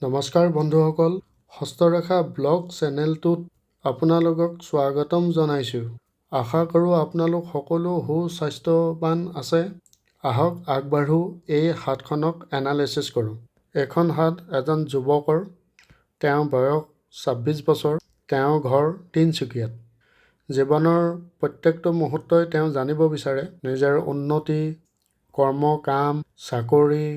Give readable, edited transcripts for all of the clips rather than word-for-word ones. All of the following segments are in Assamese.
নমস্কাৰ বন্ধুসকল, হস্তৰেখা ব্লগ চেনেলটোত আপোনালোকক স্বাগতম জনাইছোঁ। আশা কৰোঁ আপোনালোক সকলো সুস্বাস্থ্যৱান আছে। আহক আগবাঢ়ো, এই হাতখনক এনালাইচিছ কৰোঁ। এখন হাত এজন যুৱকৰ, তেওঁৰ বয়স 26 বছৰ, তেওঁৰ ঘৰ তিনিচুকীয়াত। জীৱনৰ প্ৰত্যেকটো মুহূৰ্তই তেওঁ জানিব বিচাৰে নিজৰ উন্নতি, কৰ্ম কাম, চাকৰি,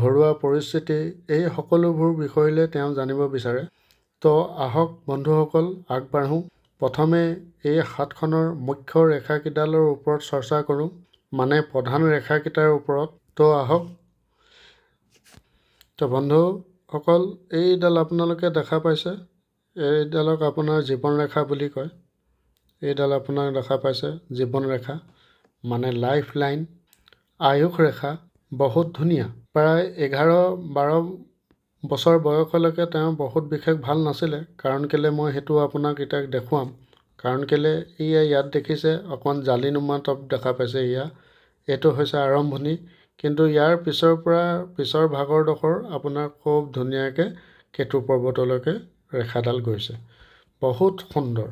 ঘৰুৱা পৰিস্থিতি, এই সকলোবোৰ বিষয়লৈ তেওঁ জানিব বিচাৰে। তো আহক বন্ধুসকল আগবাঢ়োঁ। প্ৰথমে এই হাতখনৰ মুখ্য ৰেখাকেইডালৰ ওপৰত চৰ্চা কৰোঁ, মানে প্ৰধান ৰেখাকেইটাৰ ওপৰত। তো আহক। তো বন্ধুসকল, এইডাল আপোনালোকে দেখা পাইছে, এইডালক আপোনাৰ জীৱন ৰেখা বুলি কয়। এইডাল আপোনাৰ দেখা পাইছে জীৱন ৰেখা, মানে লাইফ লাইন, আয়ুস ৰেখা। বহুত ধুনীয়া। প্ৰায় 11-12 বছৰ বয়সলৈকে তেওঁ বহুত বিশেষ ভাল নাছিলে। কাৰণ কেলৈ মই সেইটো আপোনাক এতিয়া দেখুৱাম। কাৰণ কেলৈ ইয়াত দেখিছে অকণমান জালিনুমা টপ দেখা পাইছে। এইটো হৈছে আৰম্ভণি, কিন্তু ইয়াৰ পিছৰ ভাগৰডোখৰ আপোনাৰ খুব ধুনীয়াকৈ কেতু পৰ্বতলৈকে ৰেখাডাল গৈছে। বহুত সুন্দৰ।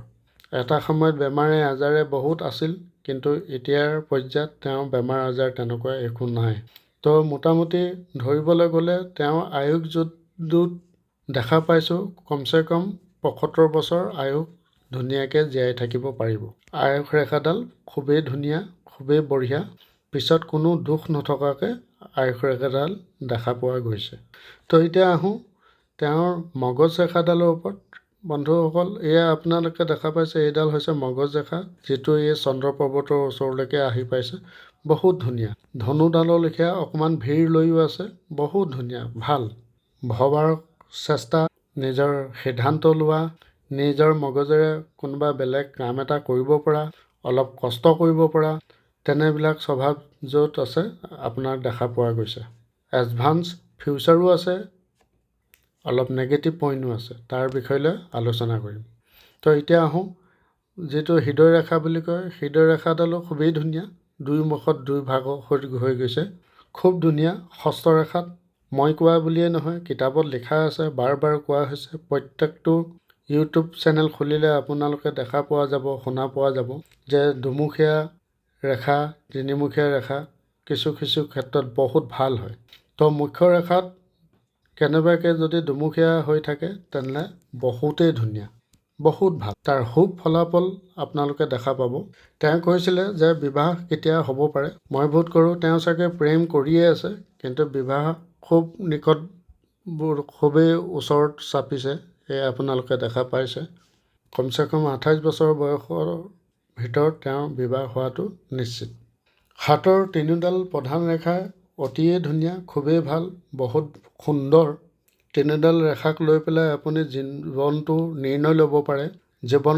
এটা সময়ত বেমাৰে আজাৰে বহুত আছিল, কিন্তু এতিয়াৰ পৰ্যায়ত তেওঁ বেমাৰ আজাৰ তেনেকুৱা একো নাই। তো মোটামুটি ধৰিবলৈ গ'লে তেওঁ আয়ুসযুত দেখা পাইছোঁ কমচে কম 75 বছৰ আয়ুস ধুনীয়াকৈ জীয়াই থাকিব পাৰিব। আয়ুস ৰেখাডাল খুবেই ধুনীয়া, খুবেই বঢ়িয়া। পিছত কোনো দুখ নথকাকৈ আয়ুস ৰেখাডাল দেখা পোৱা গৈছে। তো এতিয়া আহোঁ তেওঁৰ মগজ ৰেখাডালৰ ওপৰত। বন্ধুসকল, এয়া আপোনালোকে দেখা পাইছে, এইডাল হৈছে মগজ ৰেখা, যিটো এই চন্দ্ৰ পৰ্বতৰ ওচৰলৈকে আহি পাইছে। বহুত ধুনীয়া। ধনুডালৰ লেখীয়া অকণমান ভিৰ লৈও আছে। বহুত ধুনীয়া, ভাল। ভবাৰ চেষ্টা, নিজৰ সিদ্ধান্ত লোৱা, নিজৰ মগজেৰে কোনোবা বেলেগ কাম এটা কৰিব পৰা, অলপ কষ্ট কৰিব পৰা, তেনেবিলাক স্বভাৱ য'ত আছে আপোনাৰ দেখা পোৱা গৈছে। এডভান্স ফিউচাৰো আছে, অলপ নেগেটিভ পইণ্টো আছে। তাৰ বিষয়লৈ আলোচনা কৰিম। তো এতিয়া আহোঁ, যিটো হৃদয় ৰেখা বুলি কয়, হৃদয় ৰেখাডালো খুবেই ধুনীয়া। দুই মুখত দুই ভাগ হৈ গৈছে, খুব ধুনীয়া। হস্তৰেখাত মই কোৱা বুলিয়েই নহয়, কিতাপত লিখা আছে, বাৰ বাৰ কোৱা হৈছে। প্ৰত্যেকটো ইউটিউব চেনেল খুলিলে আপোনালোকে দেখা পোৱা যাব, শুনা পোৱা যাব যে দুমুখীয়া ৰেখা, তিনিমুখীয়া ৰেখা কিছু ক্ষেত্ৰত বহুত ভাল হয়। তো মুখ্য ৰেখাত কেনেবাকৈ যদি দুমুখীয়া হৈ থাকে তেনেহ'লে বহুতেই ধুনীয়া, বহুত ভাল। তাৰ শুভ ফলাফল আপোনালোকে দেখা পাব। তেওঁ কৈছিলে যে বিবাহ কেতিয়া হ'ব পাৰে। মই বোধ কৰোঁ তেওঁ চাগে প্ৰেম কৰিয়ে আছে, কিন্তু বিবাহ খুব খুবেই ওচৰত চাপিছে। এয়া আপোনালোকে দেখা পাইছে। কমচে কম 28 বছৰ বয়সৰ ভিতৰত তেওঁৰ বিবাহ হোৱাটো নিশ্চিত। হাতৰ তিনিওডাল প্ৰধান ৰেখা অতিয়ে ধুনীয়া, খুবেই ভাল, বহুত সুন্দৰ। তিনিওডাল ৰেখাক লৈ পেলাই আপুনি জীৱনটো নিৰ্ণয় ল'ব পাৰে। জীৱন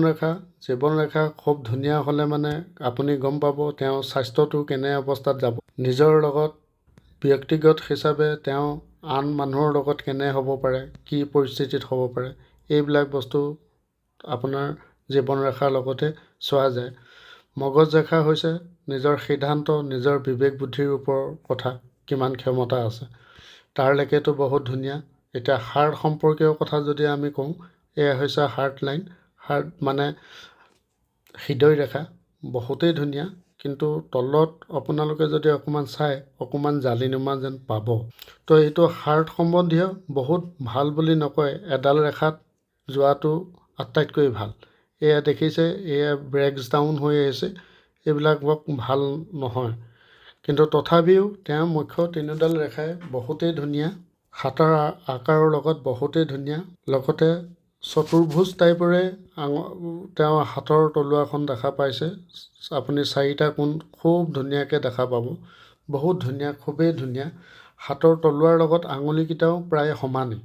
ৰেখা খুব ধুনীয়া হ'লে মানে আপুনি গম পাব তেওঁৰ স্বাস্থ্যটো কেনে অৱস্থাত যাব। নিজৰ লগত ব্যক্তিগত হিচাপে তেওঁ আন মানুহৰ লগত কেনে হ'ব পাৰে, কি পৰিস্থিতিত হ'ব পাৰে, এইবিলাক বস্তু আপোনাৰ জীৱন ৰেখাৰ লগতে চোৱা যায়। মগজ ৰেখা হৈছে নিজৰ সিদ্ধান্ত, নিজৰ বিবেক বুদ্ধিৰ ওপৰৰ কথা, কিমান ক্ষমতা আছে। তাৰ লেখেটো বহুত ধুনীয়া। এতিয়া হাৰ্ট সম্পৰ্কীয় কথা যদি আমি কওঁ, এয়া হৈছে হাৰ্ট লাইন। হাৰ্ট মানে হৃদয় ৰেখা, বহুতেই ধুনীয়া। কিন্তু তলত আপোনালোকে যদি অকণমান চাই, অকণমান জালিনুমা যেন পাব। তো এইটো হাৰ্ট সম্বন্ধীয় বহুত ভাল বুলি নকয়, এডাল ৰেখাত যোৱাটো আটাইতকৈ ভাল। এয়া দেখিছে, এয়া ব্ৰেকছ ডাউন হৈ আহিছে, এইবিলাক ভাল নহয়। কিন্তু তথাপিও তেওঁৰ মুখ্য তিনিওডাল ৰেখাই বহুতেই ধুনীয়া। হাতৰ আকাৰৰ লগত বহুতেই ধুনীয়া। লগতে চতুৰ্ভুজ টাইপৰে তেওঁৰ হাতৰ তলুৱাখন দেখা পাইছে। আপুনি 4টা কোণ খুব ধুনীয়াকৈ দেখা পাব। বহুত ধুনীয়া, খুবেই ধুনীয়া। হাতৰ তলুৱাৰ লগত আঙুলিকেইটাও প্ৰায় সমানেই,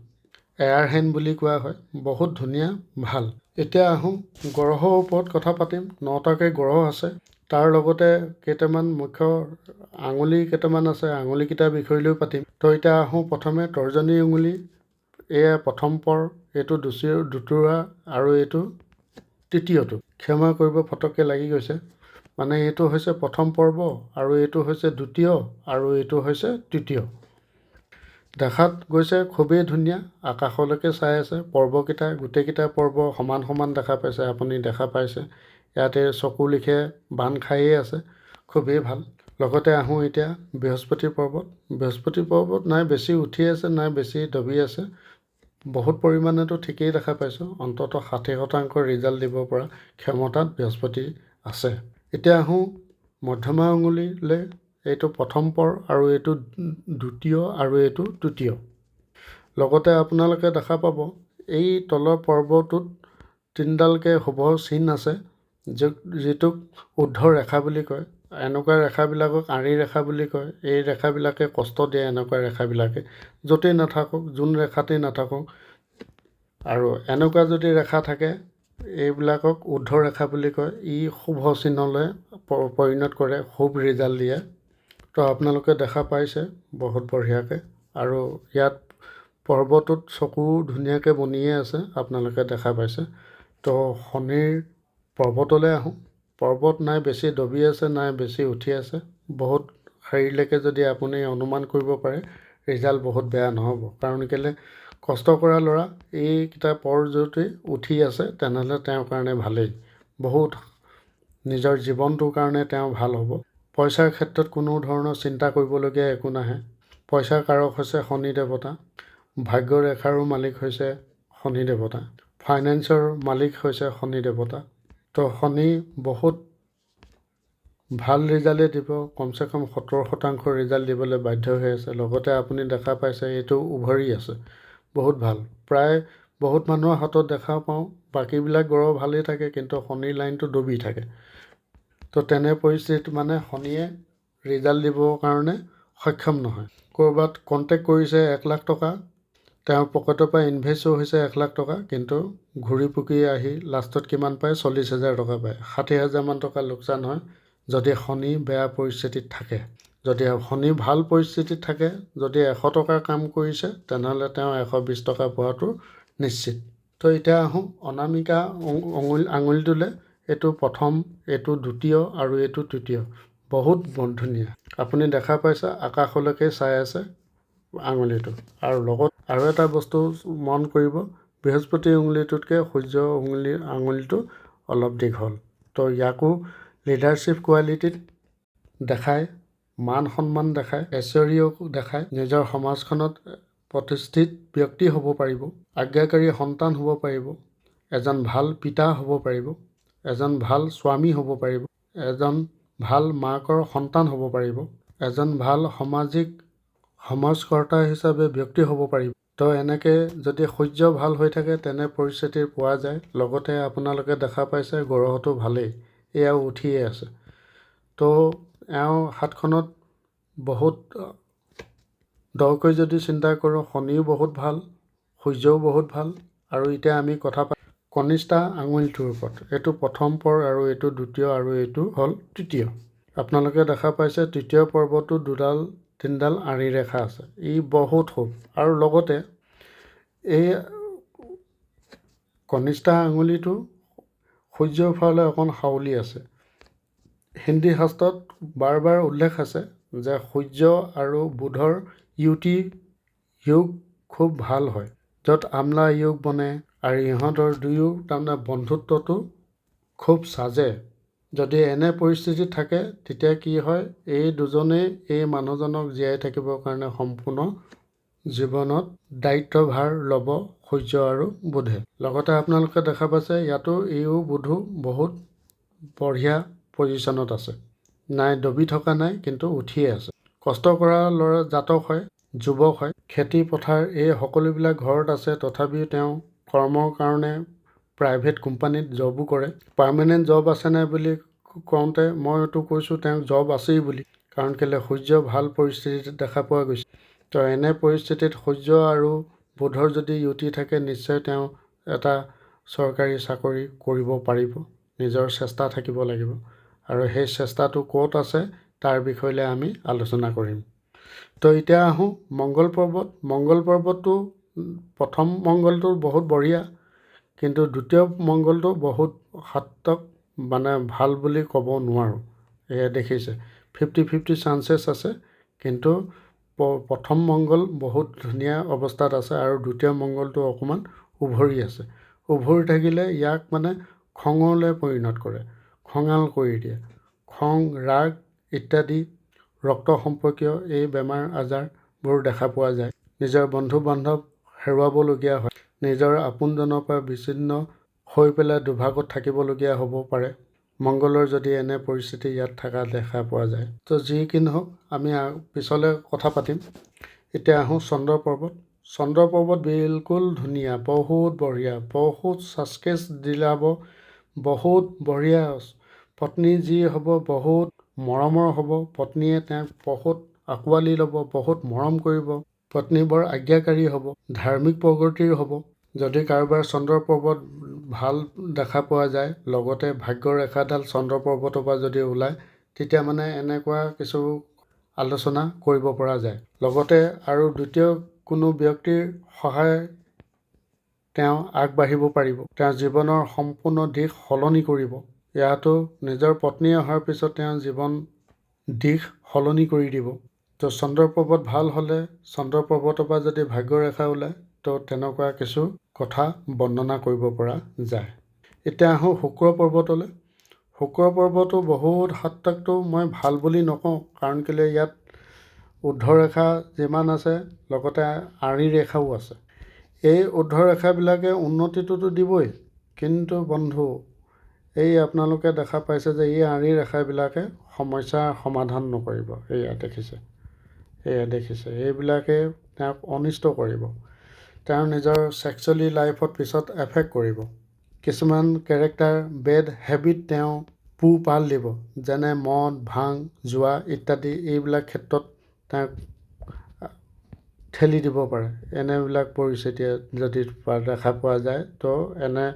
এয়াৰ হেণ্ড বুলি কোৱা হয়। বহুত ধুনীয়া, ভাল। এতিয়া আহোঁ গ্ৰহৰ ওপৰত কথা পাতিম। 9টাকৈ গ্ৰহ আছে। তাৰ লগতে কেইটামান মুখ্য আঙুলি কেইটামান আছে, আঙুলিকেইটাৰ বিষয়লৈও পাতিম। তো এতিয়া আহোঁ প্ৰথমে তৰ্জনী আঙুলি। এয়া প্ৰথম পৰ, এইটো দুটুৰা আৰু এইটো তৃতীয়টো। ক্ষমা কৰিব, ফটককৈ লাগি গৈছে। মানে এইটো হৈছে প্ৰথম পৰ্ব আৰু এইটো হৈছে দ্বিতীয় আৰু এইটো হৈছে তৃতীয়। দেখাত গৈছে খুবেই ধুনীয়া, আকাশলৈকে চাই আছে, পৰ্বতকেইটা গোটেইকেইটা পৰ্ব সমান সমান দেখা পাইছে, আপুনি দেখা পাইছে। ইয়াতে চকু লিখে বান্ধ খায়েই আছে, খুবেই ভাল। লগতে আহোঁ এতিয়া বৃহস্পতি পৰ্বত। বৃহস্পতি পৰ্বত নাই বেছি উঠি আছে, নাই বেছি দবি আছে, বহুত পৰিমাণেতো ঠিকেই দেখা পাইছোঁ। অন্ততঃ 60% ৰিজাল্ট দিব পৰা ক্ষমতাত বৃহস্পতি আছে। এতিয়া আহোঁ মধ্যমা আঙুলিলৈ। এইটো প্ৰথম পৰ আৰু এইটো দ্বিতীয় আৰু এইটো তৃতীয়। লগতে আপোনালোকে দেখা পাব এই তলৰ পৰ্বটোত 3ডালকৈ শুভ চিন আছে, যিটোক ঊৰ্ধ্ব ৰেখা বুলি কয়। এনেকুৱা ৰেখাবিলাকক আঁৰি ৰেখা বুলি কয়। এই ৰেখাবিলাকে কষ্ট দিয়ে, এনেকুৱা ৰেখাবিলাকে য'তেই নাথাকক, যোন ৰেখাতেই নাথাকক। আৰু এনেকুৱা যদি ৰেখা থাকে, এইবিলাকক ঊৰ্ধ্ব ৰেখা বুলি কয়। ই শুভ চিহ্নলৈ পৰিণত কৰে, শুভ ৰিজাল্ট দিয়ে। তো আপোনালোকে দেখা পাইছে বহুত বঢ়িয়াকৈ। আৰু ইয়াত পৰ্বতটোত চকু ধুনীয়াকৈ বনিয়ে আছে, আপোনালোকে দেখা পাইছে। তো শনিৰ পৰ্বতলৈ আহোঁ। পৰ্বত নাই বেছি দবি আছে, নাই বেছি উঠি আছে, বহুত শাৰীলৈকে যদি আপুনি অনুমান কৰিব পাৰে, ৰিজাল্ট বহুত বেয়া নহ'ব। কাৰণ কেলৈ, কষ্ট কৰা ল'ৰা এইকেইটা পৰ যদি উঠি আছে, তেনেহ'লে তেওঁৰ কাৰণে ভালেই, বহুত নিজৰ জীৱনটোৰ কাৰণে তেওঁ ভাল হ'ব। পইচাৰ ক্ষেত্ৰত কোনো ধৰণৰ চিন্তা কৰিবলগীয়া একো নাহে। পইচাৰ কাৰক হৈছে শনি দেৱতা, ভাগ্য ৰেখাৰো মালিক হৈছে শনি দেৱতা, ফাইনেন্সৰ মালিক হৈছে শনি দেৱতা। তো শনি বহুত ভাল ৰিজাল্টেই দিব, কমচে কম 70% ৰিজাল্ট দিবলৈ বাধ্য হৈ আছে। লগতে আপুনি দেখা পাইছে এইটো উভৰি আছে, বহুত ভাল। প্ৰায় বহুত মানুহৰ হাতত দেখা পাওঁ, বাকীবিলাক গ্ৰহ ভালেই থাকে, কিন্তু শনিৰ লাইনটো ডুবি থাকে। তো তেনে পৰিস্থিতিত মানে শনিয়ে ৰিজাল্ট দিবৰ কাৰণে সক্ষম নহয়। ক'ৰবাত কণ্টেক্ট কৰিছে 1 লাখ টকা, তেওঁৰ পকেটৰ পৰা ইনভেষ্টো হৈছে 1 লাখ টকা, কিন্তু ঘূৰি পুকি আহি লাষ্টত কিমান পায়, 40,000 টকা পায়। 60,000 টকা লোকচান হয় যদি শনি বেয়া পৰিস্থিতিত থাকে। যদি শনি ভাল পৰিস্থিতিত থাকে, যদি 100 টকাৰ কাম কৰিছে, তেনেহ'লে তেওঁ 120 টকা পোৱাটো নিশ্চিত। তো এতিয়া আহোঁ অনামিকা আঙুলিটোলৈ। এইটো প্ৰথম, এইটো দ্বিতীয় আৰু এইটো তৃতীয়। বহুত ধুনীয়া, আপুনি দেখা পাইছে আকাশলৈকে চাই আছে আঙুলিটো। আৰু লগত আৰু এটা বস্তু মন কৰিব, বৃহস্পতি আঙুলিটোতকৈ সূৰ্য আঙুলিটো অলপ দীঘল। তো ইয়াকো লিডাৰশ্বিপ কোৱালিটিত দেখায়, মান সন্মান দেখায়, ঐশ্বৰ্যকো দেখায়। নিজৰ সমাজখনত প্ৰতিষ্ঠিত ব্যক্তি হ'ব পাৰিব, আজ্ঞাকাৰী সন্তান হ'ব পাৰিব, এজন ভাল পিতা হ'ব পাৰিব, এজন ভাল স্বামী হ'ব পাৰিব, এজন ভাল মাকৰ সন্তান হ'ব পাৰিব, এজন ভাল সমাজকৰ্তা হিচাপে ব্যক্তি হ'ব পাৰিব। তো এনেকৈ যদি সূৰ্য ভাল হৈ থাকে, তেনে পৰিস্থিতি পোৱা যায়। লগতে আপোনালোকে দেখা পাইছে গ্ৰহটো ভালেই, এয়াও উঠিয়ে আছে। তো এওঁ হাতখনত বহুত দৰকৈ যদি চিন্তা কৰোঁ, শনিও বহুত ভাল, সূৰ্যও বহুত ভাল। আৰু এতিয়া আমি কথা কনিষ্ঠা আঙুলিটোৰ ওপৰত। এইটো প্ৰথম পৰ আৰু এইটো দ্বিতীয় আৰু এইটো হ'ল তৃতীয়। আপোনালোকে দেখা পাইছে তৃতীয় পৰ্বটো 2-3ডাল আঁৰি ৰেখা আছে, ই বহুত শুভ। আৰু লগতে এই কনিষ্ঠা আঙুলিটো সূৰ্যৰ ফালে অকণ সাৱলি আছে। হিন্দী শাস্ত্ৰত বাৰ বাৰ উল্লেখ আছে যে সূৰ্য আৰু বুধৰ ইউতি যোগ খুব ভাল হয়, য'ত আমলা যোগ বনে। আৰু ইহঁতৰ দুয়ো তাৰমানে বন্ধুত্বটো খুব সাজে। যদি এনে পৰিস্থিতি থাকে, তেতিয়া কি হয়, এই দুজনেই এই মানুহজনক জীয়াই থাকিবৰ কাৰণে সম্পূৰ্ণ জীৱনত দায়িত্বভাৰ ল'ব, সূৰ্য আৰু বুধে। লগতে আপোনালোকে দেখা পাইছে ইয়াতো এইও বুধো বহুত বঢ়িয়া পজিশ্যনত আছে, নাই দবি থকা নাই, কিন্তু উঠিয়ে আছে। কষ্ট কৰা ল'ৰা জাতক হয়, যুৱক হয়, খেতি পথাৰ এই সকলোবিলাক ঘৰত আছে, তথাপিও তেওঁ কৰ্মৰ কাৰণে প্ৰাইভেট কোম্পানীত জবো কৰে। পাৰ্মানেণ্ট জব আছেনে বুলি কওঁতে মইতো কৈছোঁ তেওঁক জব আছেই বুলি, কাৰণ কেলৈ সূৰ্য ভাল পৰিস্থিতিত দেখা পোৱা গৈছে। তো এনে পৰিস্থিতিত সূৰ্য আৰু বুধৰ যদি ইউতি থাকে, নিশ্চয় তেওঁ এটা চৰকাৰী চাকৰি কৰিব পাৰিব, নিজৰ চেষ্টা থাকিব লাগিব। আৰু সেই চেষ্টাটো ক'ত আছে তাৰ বিষয়লৈ আমি আলোচনা কৰিম। তো এতিয়া আহোঁ মংগল পৰ্বত। মংগল পৰ্বতটো প্ৰথম মংগলটো বহুত বঢ়িয়া, কিন্তু দ্বিতীয় মংগলটো বহুত হাতক মানে ভাল বুলি ক'ব নোৱাৰোঁ। এয়া দেখিছে 50-50 চান্সেছ আছে, কিন্তু প্ৰথম মংগল বহুত ধুনীয়া অৱস্থাত আছে আৰু দ্বিতীয় মংগলটো অকণমান উভৰি আছে। উভৰি থাকিলে ইয়াক মানে খঙলৈ পৰিণত কৰে, খঙাল কৰি দিয়ে। খং, ৰাগ ইত্যাদি ৰক্ত সম্পৰ্কীয় এই বেমাৰ আজাৰবোৰ দেখা পোৱা যায়। নিজৰ বন্ধু বান্ধৱ হেৰুৱাবলগীয়া হয়, নিজৰ আপোনজনৰ পৰা বিচ্ছিন্ন হৈ পেলাই দুভাগত থাকিবলগীয়া হ'ব পাৰে মংগলৰ যদি এনে পৰিস্থিতি ইয়াত থকা দেখা পোৱা যায়। তো যি কি নহওক আমি পিছলৈ কথা পাতিম। এতিয়া আহোঁ চন্দ্ৰ পৰ্বত। চন্দ্ৰ পৰ্বত বিলকুল ধুনীয়া, বহুত বঢ়িয়া, বহুত ছাকচেছ দিলাব, বহুত বঢ়িয়া। পত্নী যি হ'ব বহুত মৰমৰ হ'ব, পত্নীয়ে তেওঁক বহুত আঁকোৱালি ল'ব, বহুত মৰম কৰিব, পত্নী বৰ আজ্ঞাকাৰী হ'ব, ধাৰ্মিক প্ৰগতিৰ হ'ব। যদি কাৰোবাৰ চন্দ্ৰ পৰ্বত ভাল দেখা পোৱা যায়, লগতে ভাগ্য ৰেখাডাল চন্দ্ৰ পৰ্বতৰ পৰা যদি ওলায়, তেতিয়া মানে এনেকুৱা কিছু আলোচনা কৰিব পৰা যায়। লগতে আৰু দ্বিতীয় কোনো ব্যক্তিৰ সহায় তেওঁ আগবাঢ়িব পাৰিব, তেওঁৰ জীৱনৰ সম্পূৰ্ণ দিশ সলনি কৰিব। ইয়াতো নিজৰ পত্নী অহাৰ পিছত তেওঁৰ জীৱন দিশ সলনি কৰি দিব। তো চন্দ্ৰ পৰ্বত ভাল হ'লে, চন্দ্ৰ পৰ্বতৰ পৰা যদি ভাগ্য ৰেখা ওলায়, তো তেনেকুৱা কিছু কথা বৰ্ণনা কৰিব পৰা যায়। এতিয়া আহোঁ শুক্ৰ পৰ্বতলৈ। শুক্ৰ পৰ্বতো বহুত হাতটাকটো মই ভাল বুলি নকওঁ, কাৰণ কেলৈ ইয়াত ঊৰ্ধ্ব ৰেখা যিমান আছে লগতে আঁৰি ৰেখাও আছে। এই ঊৰ্ধ্ব ৰেখাবিলাকে উন্নতিটোতো দিবই, কিন্তু বন্ধু এই আপোনালোকে দেখা পাইছে যে এই আঁৰি ৰেখাবিলাকে সমস্যাৰ সমাধান নকৰিব। এয়া দেখিছে এইবিলাকে তেওঁক অনিষ্ট কৰিব, তেওঁৰ নিজৰ ছেক্সুৱেলি লাইফত পিছত এফেক্ট কৰিব। কিছুমান কেৰেক্টাৰ বেড হেবিট তেওঁ পোহপাল দিব, যেনে মদ, ভাং, জুৱা ইত্যাদি। এইবিলাক ক্ষেত্ৰত তেওঁক ঠেলি দিব পাৰে। এনেবিলাক পৰিস্থিতি যদি দেখা পোৱা যায়, তো এনে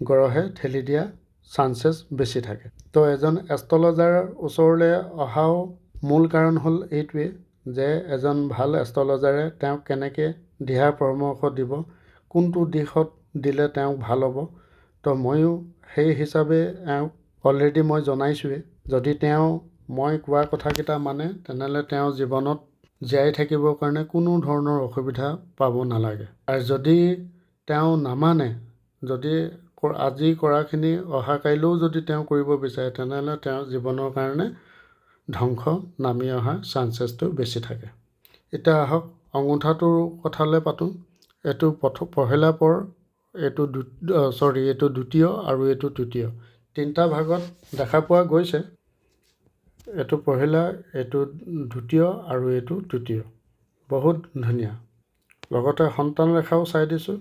গ্ৰহে ঠেলি দিয়া চান্সেছ বেছি থাকে। তো এজন এষ্ট্ৰলজাৰৰ ওচৰলৈ অহাও মূল কাৰণ হ'ল এইটোৱে যে এজন ভাল এষ্ট্ৰলজাৰে তেওঁক কেনেকৈ দিহা পৰামৰ্শ দিব, কোনটো দিশত দিলে তেওঁক ভাল হ'ব। তো ময়ো সেই হিচাপে এওঁক অলৰেডি মই জনাইছোঁৱেই। যদি তেওঁ মই কোৱা কথাকেইটা মানে, তেনেহ'লে তেওঁ জীৱনত জীয়াই থাকিবৰ কাৰণে কোনো ধৰণৰ অসুবিধা পাব নালাগে। আৰু যদি তেওঁ নামানে, যদি আজি কৰাখিনি অহা কাইলৈও যদি তেওঁ কৰিব বিচাৰে, তেনেহ'লে তেওঁৰ জীৱনৰ কাৰণে ধ্বংস নামি অহাৰ চান্সেছটো বেছি থাকে। এতিয়া আহক অঙুঠাটোৰ কথালৈ পাতোঁ। এইটো পহিলা পৰ, এইটো দ্বিতীয় আৰু এইটো তৃতীয়, তিনিটা ভাগত দেখা পোৱা গৈছে। এইটো পহিলা, এইটো দ্বিতীয় আৰু এইটো তৃতীয়, বহুত ধুনীয়া। লগতে সন্তান ৰেখাও চাই দিছোঁ।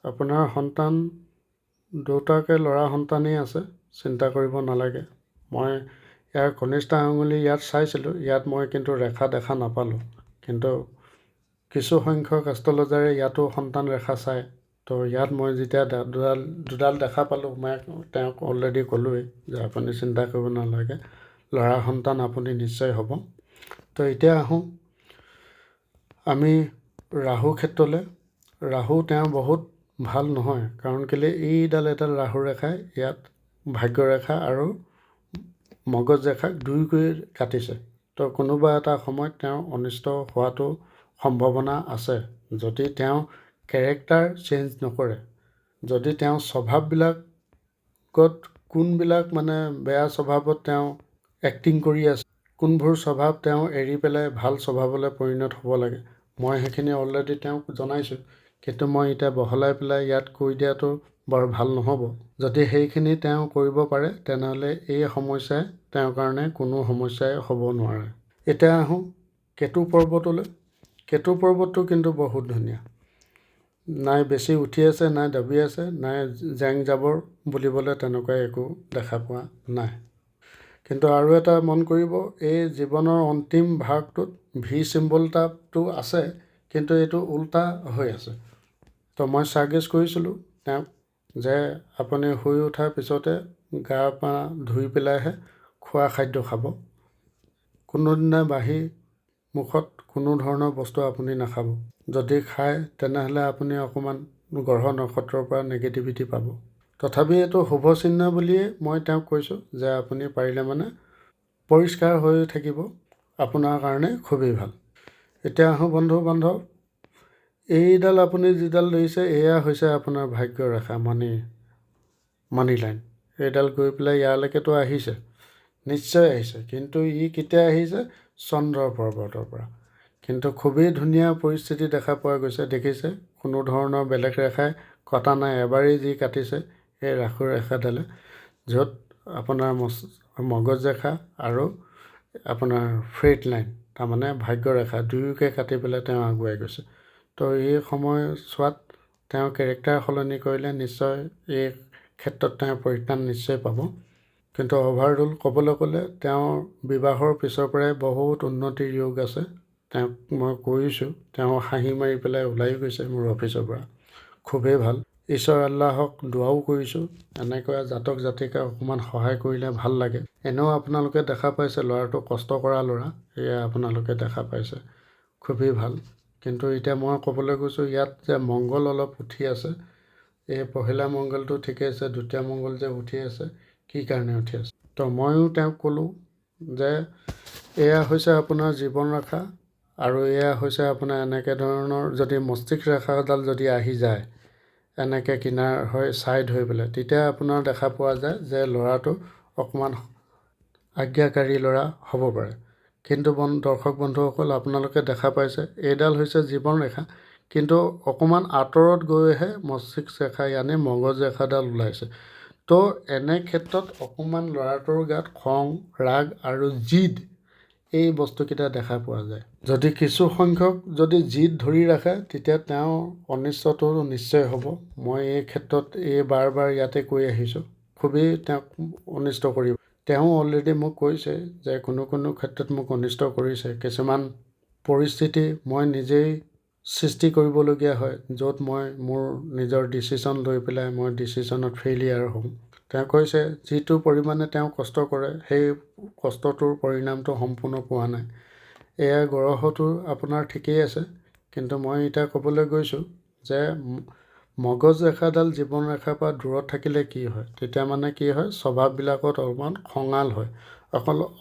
আপোনাৰ সন্তান দুটাকে ল'ৰা সন্তানেই আছে, চিন্তা কৰিব নালাগে। মই ইয়াৰ কনিষ্ঠ আঙুলি ইয়াত চাইছিলোঁ, ইয়াত মই কিন্তু ৰেখা দেখা নাপালোঁ, কিন্তু কিছু সংখ্যক এষ্ট্ৰলজাৰে ইয়াতো সন্তান ৰেখা চায়। তো ইয়াত মই যেতিয়া দুডাল দেখা পালোঁ, মই তেওঁক অলৰেডি ক'লোৱেই যে আপুনি চিন্তা কৰিব নালাগে, ল'ৰা সন্তান আপুনি নিশ্চয় হ'ব। তো এতিয়া আহোঁ আমি ৰাহু ক্ষেত্ৰলৈ। ৰাহু তেওঁ বহুত ভাল নহয়, কাৰণ কেলৈ এইডাল এডাল ৰাহু ৰেখাই ইয়াত ভাগ্য ৰেখা আৰু মগজ ৰেখাক দুইকৈ কাটিছে। তো কোনোবা এটা সময়ত তেওঁ অনিষ্ট হোৱাটো সম্ভাৱনা আছে, যদি তেওঁ কেৰেক্টাৰ চেঞ্জ নকৰে। যদি তেওঁ স্বভাৱবিলাকত কোনবিলাক মানে বেয়া স্বভাৱত তেওঁ এক্টিং কৰি আছে, কোনবোৰ স্বভাৱ তেওঁ এৰি পেলাই ভাল স্বভাৱলৈ পৰিণত হ'ব লাগে, মই সেইখিনি অলৰেডি তেওঁক জনাইছোঁ। কিন্তু মই এতিয়া বহলাই পেলাই ইয়াত কৈ দিয়াটো বৰ ভাল নহ'ব। যদি সেইখিনি তেওঁ কৰিব পাৰে, তেনেহ'লে এই সমস্যাই তেওঁৰ কাৰণে কোনো সমস্যাই হ'ব নোৱাৰে। এতিয়া আহোঁ কেতু পৰ্বতলৈ। কেতু পৰ্বতটো কিন্তু বহুত ধুনীয়া, নাই বেছি উঠি আছে, নাই দবি আছে, নাই জেং জাবৰ বুলিবলৈ তেনেকুৱা একো দেখা পোৱা নাই। কিন্তু আৰু এটা মন কৰিব, এই জীৱনৰ অন্তিম ভাগটোত ভি চিম্বলটাটো আছে, কিন্তু এইটো উল্টা হৈ আছে। তো মই ছাজেষ্ট কৰিছিলোঁ তেওঁক যে আপুনি শুই উঠাৰ পিছতে গা পা ধুই পেলাইহে খোৱা খাদ্য খাব। কোনোদিনা বাঢ়ি মুখত কোনো ধৰণৰ বস্তু আপুনি নাখাব। যদি খায় তেনেহ'লে আপুনি অকণমান গ্ৰহ নক্ষত্ৰৰ পৰা নেগেটিভিটি পাব। তথাপি এইটো শুভ চিহ্ন বুলিয়ে মই তেওঁক কৈছোঁ যে আপুনি পাৰিলে মানে পৰিষ্কাৰ হৈ থাকিব, আপোনাৰ কাৰণে খুবেই ভাল। এতিয়া আহোঁ বন্ধু বান্ধৱ, এইডাল আপুনি যিডাল ধৰিছে এয়া হৈছে আপোনাৰ ভাগ্য ৰেখা, মানি লাইন। এইডাল গৈ পেলাই ইয়ালৈকেতো আহিছে, নিশ্চয় আহিছে, কিন্তু ই কেতিয়া আহিছে? চন্দ্ৰ পৰ্বতৰ পৰা। কিন্তু খুবেই ধুনীয়া পৰিস্থিতি দেখা পোৱা গৈছে, দেখিছে? কোনো ধৰণৰ বেলেগ ৰেখাই কটা নাই, এবাৰেই যি কাটিছে এই ৰাখুৰ ৰেখাডালে, য'ত আপোনাৰ মগজ ৰেখা আৰু আপোনাৰ ফ্ৰেট লাইন, তাৰমানে ভাগ্য ৰেখা দুয়োকে কাটি পেলাই তেওঁ আগুৱাই গৈছে। তো এই সময়ছোৱাত তেওঁ কেৰেক্টাৰ সলনি কৰিলে নিশ্চয় এই ক্ষেত্ৰত তেওঁ পৰিত্ৰাণ নিশ্চয় পাব। কিন্তু অভাৰঅল ক'বলৈ গ'লে তেওঁৰ বিবাহৰ পিছৰ পৰাই বহুত উন্নতিৰ যোগ আছে। তেওঁক মই কৈছোঁ, তেওঁ হাঁহি মাৰি পেলাই ওলাই গৈছে মোৰ অফিচৰ পৰা, খুবেই ভাল। ঈশ্বৰ আল্লাহক দুৱাও কৰিছোঁ, এনেকুৱা জাতক জাতিকা অকণমান সহায় কৰিলে ভাল লাগে। এনেও আপোনালোকে দেখা পাইছে ল'ৰাটো কষ্ট কৰা ল'ৰা, এয়া আপোনালোকে দেখা পাইছে, খুবেই ভাল। কিন্তু এতিয়া মই ক'বলৈ গৈছোঁ ইয়াত যে মংগল অলপ উঠি আছে, এই পহিলা মংগলটো ঠিকে আছে, দ্বিতীয় মংগল যে উঠি আছে, কি কাৰণে উঠি আছে? তো ময়ো তেওঁক ক'লোঁ যে এয়া হৈছে আপোনাৰ জীৱন ৰেখা, আৰু এয়া হৈছে আপোনাৰ এনেকৈ ধৰণৰ যদি মস্তিষ্ক ৰেখাডাল যদি আহি যায় এনেকৈ কিনাৰ হৈ ছাইড হৈ পেলাই, তেতিয়া আপোনাৰ দেখা পোৱা যায় যে ল'ৰাটো অকণমান আজ্ঞাকাৰী ল'ৰা হ'ব পাৰে। কিন্তু দৰ্শক বন্ধুসকল, আপোনালোকে দেখা পাইছে এইডাল হৈছে জীৱন ৰেখা, কিন্তু অকণমান আঁতৰত গৈহে মস্তিষ্ক ৰেখা ইয়ানে মগজ ৰেখাডাল ওলাইছে। তো এনে ক্ষেত্ৰত অকণমান ল'ৰাটোৰ গাত খং, ৰাগ আৰু জিদ এই বস্তুকেইটা দেখা পোৱা যায়। যদি কিছু সংখ্যক যদি জিদ ধৰি ৰাখে তেতিয়া তেওঁৰ অনিষ্টটো নিশ্চয় হ'ব। মই এই ক্ষেত্ৰত বাৰ বাৰ ইয়াতে কৈ আহিছোঁ, খুবেই তেওঁক অনিষ্ট কৰিব। তেওঁ অলৰেডি মোক কৈছে যে কোনো ক্ষেত্ৰত মোক অনিষ্ট কৰিছে। কিছুমান পৰিস্থিতি মই নিজেই সৃষ্টি কৰিবলগীয়া হয়, য'ত মই মোৰ নিজৰ ডিচিশ্যন লৈ পেলাই মই ডিচিশ্যনত ফেইলিয়াৰ হ'ম। তেওঁ কৈছে যিটো পৰিমাণে তেওঁ কষ্ট কৰে সেই কষ্টটোৰ পৰিণামটো সম্পূৰ্ণ পোৱা নাই। এয়া গ্ৰহটো আপোনাৰ ঠিকেই আছে, কিন্তু মই এতিয়া ক'বলৈ গৈছোঁ যে মগজ ৰেখাডাল জীৱন ৰেখাৰ পৰা দূৰত থাকিলে কি হয়, তেতিয়া মানে কি হয়, স্বভাৱবিলাকত অলপমান খঙাল হয়,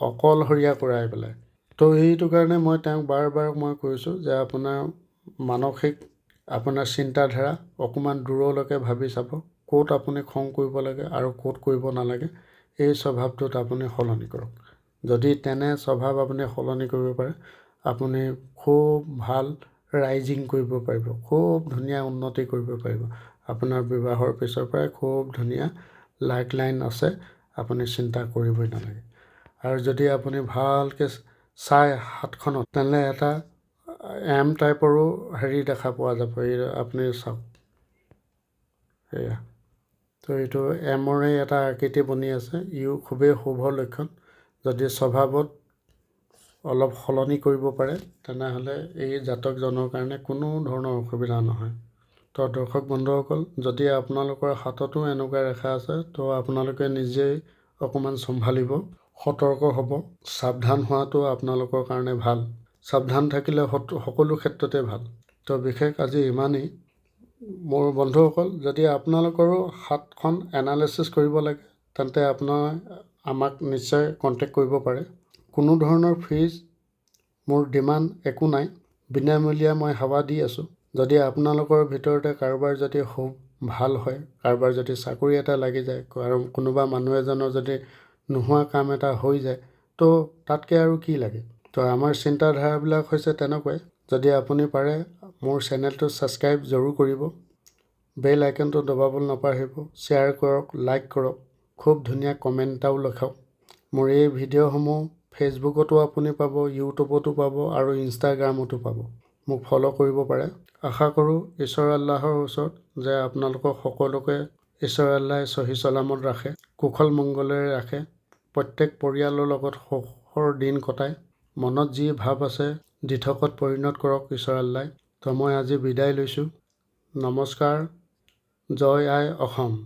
অকলশৰীয়া কৰাই পেলাই। তো সেইটো কাৰণে মই তেওঁক বাৰ বাৰ মই কৈছোঁ যে আপোনাৰ মানসিক আপোনাৰ চিন্তাধাৰা অকণমান দূৰলৈকে ভাবি চাব, ক'ত আপুনি খং কৰিব লাগে আৰু ক'ত কৰিব নালাগে, এই স্বভাৱটোত আপুনি সলনি কৰক। যদি তেনে স্বভাৱ আপুনি সলনি কৰিব পাৰে, আপুনি খুব ভাল ৰাইজিং কৰিব পাৰিব, খুব ধুনীয়া উন্নতি কৰিব পাৰিব। আপোনাৰ বিবাহৰ পিছৰ পৰাই খুব ধুনীয়া লাইন আছে, আপুনি চিন্তা কৰিবই নালাগে। আৰু যদি আপুনি ভালকৈ চাই হাতখনত, তেনেহ'লে এটা এম টাইপৰো হেৰি দেখা পোৱা যাব, এই আপুনি চাওক এয়া। তো এইটো এমৰে এটা আকৃতি বনি আছে, ইও খুবেই শুভ লক্ষণ। যদি স্বভাৱত অলপ সলনি কৰিব পাৰে তেনেহ'লে এই জাতকজনৰ কাৰণে কোনো ধৰণৰ অসুবিধা নহয়। তো দৰ্শক বন্ধুসকল, যদি আপোনালোকৰ হাততো এনেকুৱা ৰেখা আছে তো আপোনালোকে নিজেই অকণমান চম্ভালিব, সতৰ্ক হ'ব, সাৱধান হোৱাটো আপোনালোকৰ কাৰণে ভাল। সাৱধান থাকিলে সকলো ক্ষেত্ৰতে ভাল। তো বিশেষ আজি ইমানেই। মোৰ বন্ধুসকল, যদি আপোনালোকৰো হাতখন এনালাইচিছ কৰিব লাগে তেন্তে আমাক নিশ্চয় কণ্টেক্ট কৰিব পাৰে। কোনো ধৰণৰ ফিজ মোৰ ডিমাণ্ড একো নাই, বিনামূলীয়া মই সেৱা দি আছোঁ। যদি আপোনালোকৰ ভিতৰতে কাৰোবাৰ যদি খুব ভাল হয়, কাৰোবাৰ যদি চাকৰি এটা লাগি যায়, আৰু কোনোবা মানুহ এজনৰ যদি নোহোৱা কাম এটা হৈ যায়, তো তাতকৈ আৰু কি লাগে। তো আমাৰ চিন্তাধাৰাবিলাক হৈছে তেনেকুৱাই। যদি আপুনি পাৰে মোৰ চেনেলটো ছাবস্ক্ৰাইব জৰুৰ কৰিব, বেল আইকনটো দবাবলৈ নাপাহৰিব, শ্বেয়াৰ কৰক, লাইক কৰক, খুব ধুনীয়া কমেণ্ট এটাও লিখক। মোৰ এই ভিডিঅ'সমূহ ফেচবুকতো আপুনি পাব, ইউটিউবতো পাব আৰু ইনষ্টাগ্ৰামতো পাব। মোক ফ'ল' কৰিব পাৰে। আশা কৰোঁ ঈশ্বৰ আল্লাহৰ ওচৰত যে আপোনালোকক সকলোকে ঈশ্বৰ আল্লাহে চহী চলামত ৰাখে, কুশল মংগলেৰে ৰাখে, প্ৰত্যেক পৰিয়ালৰ লগত সুখৰ দিন কটায়, মনত যি ভাৱ আছে দিঠকত পৰিণত কৰক ঈশ্বৰ আল্লাহে। তো মই আজি বিদায় লৈছোঁ। নমস্কাৰ, জয় আই অসম।